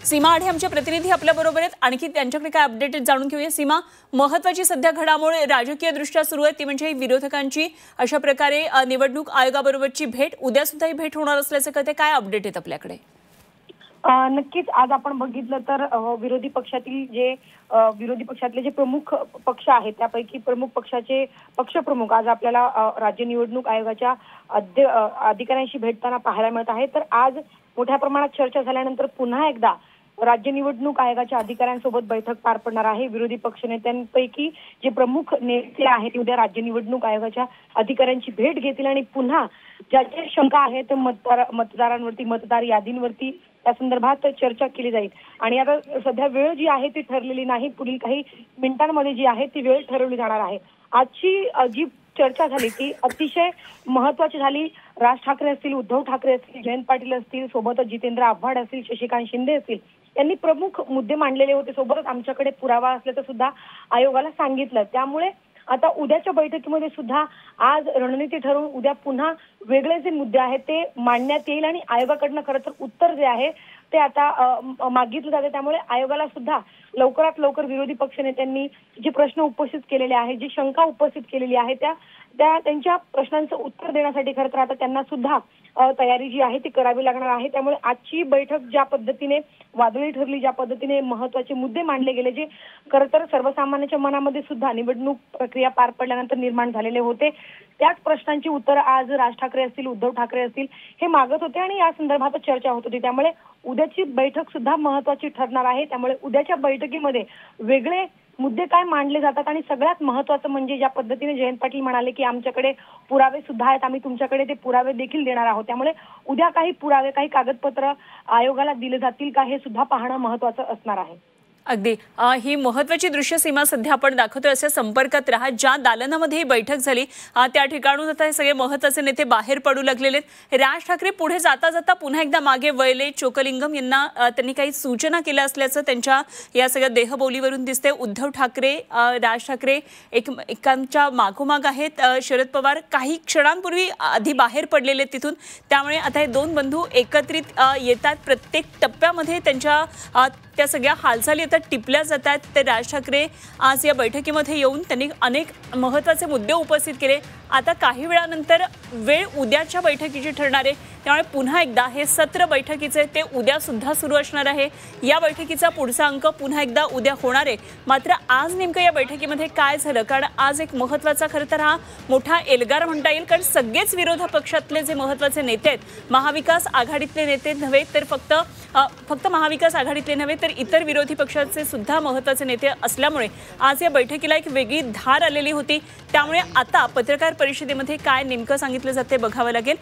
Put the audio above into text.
सीमा आढे आमचे प्रतिनिधी आपल्या बरोबर आहेत। आणखी त्यांच्याकडे काय अपडेट जाणून घेऊया। सीमा, महत्त्वाची सध्या घडामोड राजकीय दृष्ट्या सुरू आहे ती म्हणजे विरोधकांची अशा प्रकारे निवडणूक आयोगाबरोबरची भेट, उद्या सुद्धा ही भेट होणार असल्याचे कळते। काय अपडेट आहेत आपल्याकडे? नक्कीच आज आपण बघितलं तर विरोधी पक्षातले जे प्रमुख पक्ष आहेत त्यापैकी प्रमुख पक्षाचे पक्षप्रमुख आज आपल्याला राज्य निवडणूक आयोगाच्या अधिकाऱ्यांशी भेटताना पाहायला मिळत आहे। तर आज मोठ्या प्रमाणात चर्चा झाल्यानंतर पुन्हा एकदा राज्य निवडणूक आयोगाच्या अधिकाऱ्यांसोबत बैठक पार पडणार आहे। विरोधी पक्षनेत्यांपैकी जे प्रमुख नेते आहेत उद्या राज्य निवडणूक आयोगाच्या अधिकाऱ्यांची भेट घेतील आणि पुन्हा ज्या ज्या शंका आहेत मतदारांवरती, मतदार यादींवरती त्या संदर्भात चर्चा केली जाईल। आणि आता सध्या वेळ जी आहे ती ठरलेली नाही, पुढील काही मिनिटांमध्ये जी आहे ती वेळ ठरवली जाणार आहे। आजची जी चर्चा झाली ती अतिशय महत्त्वाची झाली। राज ठाकरे असतील, उद्धव ठाकरे असतील, जयंत पाटील असतील, सोबतच जितेंद्र आव्हाड असतील, शशिकांत शिंदे असतील, यांनी प्रमुख मुद्दे मांडलेले होते। सोबतच आमच्याकडे पुरावा असल्याचं सुद्धा आयोगाला सांगितलं। त्यामुळे आता उद्याच्या बैठकीमध्ये सुद्धा आज रणनीती ठरवून उद्या पुन्हा वेगळे जे मुद्दे आहेत ते मांडण्यात येईल आणि आयोगाकडनं खरं तर उत्तर जे आहे ते आता मागितलं जाते। त्यामुळे आयोगाला सुद्धा लवकरात लवकर विरोधी पक्षनेत्यांनी जे प्रश्न उपस्थित केलेले आहेत, जी शंका उपस्थित केलेली आहे त्यांच्या प्रश्नांचं उत्तर देण्यासाठी खरं तर आता त्यांना सुद्धा तयारी जी आहे ती करावी लागणार आहे। त्यामुळे आजची बैठक ज्या पद्धतीने वादळी ठरली, ज्या पद्धतीने महत्त्वाचे मुद्दे मांडले गेले, जे खरं तर सर्वसामान्यांच्या मनामध्ये सुद्धा निवडणूक प्रक्रिया पार पडल्यानंतर निर्माण झालेले होते, त्याच प्रश्नांची उत्तर आज राज ठाकरे असतील, उद्धव ठाकरे असतील हे मागत होते आणि या संदर्भात चर्चा होत होती। त्यामुळे उद्याची बैठक सुद्धा महत्त्वाची ठरणार आहे। त्यामुळे उद्याच्या बैठकीमध्ये वेगळे मुद्दे काय मांडले जातात आणि सगळ्यात महत्त्वाचं म्हणजे ज्या पद्धतीने जयंत पाटील म्हणाले की आमच्याकडे पुरावे सुद्धा आहेत, आम्ही तुमच्याकडे ते पुरावे देखील देणार आहोत। त्यामुळे उद्या काही पुरावे, काही कागदपत्र आयोगाला दिले जातील का हे सुद्धा पाहणं महत्त्वाचं असणार आहे। अगदी ही महत्त्वाची दृश्य सीमा सध्या आपण दाखवतोय, अशा संपर्कात राहा। ज्या दालनामध्ये ही बैठक झाली त्या ठिकाणून आता हे सगळे महत्त्वाचे नेते बाहेर पडू लागलेले आहेत। राज ठाकरे पुढे जाता जाता पुन्हा एकदा मागे वळले। चोकलिंगम यांना त्यांनी काही सूचना केल्या असल्याचं त्यांच्या या सगळ्या देहबोलीवरून दिसते। उद्धव ठाकरे, राज ठाकरे एकांच्या मागोमाग आहेत। शरद पवार काही क्षणांपूर्वी आधी बाहेर पडलेले तिथून। त्यामुळे आता हे दोन बंधू एकत्रित येतात। प्रत्येक टप्प्यामध्ये त्यांच्या त्या सगळ्या हालचाली आता टिपल्या जातात। तर राज ठाकरे आज या बैठकीमध्ये येऊन त्यांनी अनेक महत्त्वाचे मुद्दे उपस्थित केले। आता काही वेळानंतर वेळ उद्याच्या बैठकीची ठरणार आहे। त्यामुळे पुन्हा एकदा हे सत्र बैठकीचे ते उद्या सुद्धा सुरू असणार आहे। या बैठकीचा पुढचा अंक पुन्हा एकदा उद्या होणार आहे। मात्र आज नेमकं या बैठकीमध्ये काय झालं, कारण आज एक महत्त्वाचा खरं तर हा मोठा एल्गार म्हणता येईल, कारण सगळेच विरोधी पक्षातले जे महत्त्वाचे नेते आहेत, महाविकास आघाडीतले नेते नव्हे तर फक्त महाविकास आघाडीतले नव्हे तर इतर विरोधी पक्षाचे सुद्धा महत्त्वाचे नेते असल्यामुळे आज या बैठकीला एक वेगळी धार आलेली होती। त्यामुळे आता पत्रकार परिषदेमध्ये काय नेमकं सांगितलं जाते बघावं लागेल।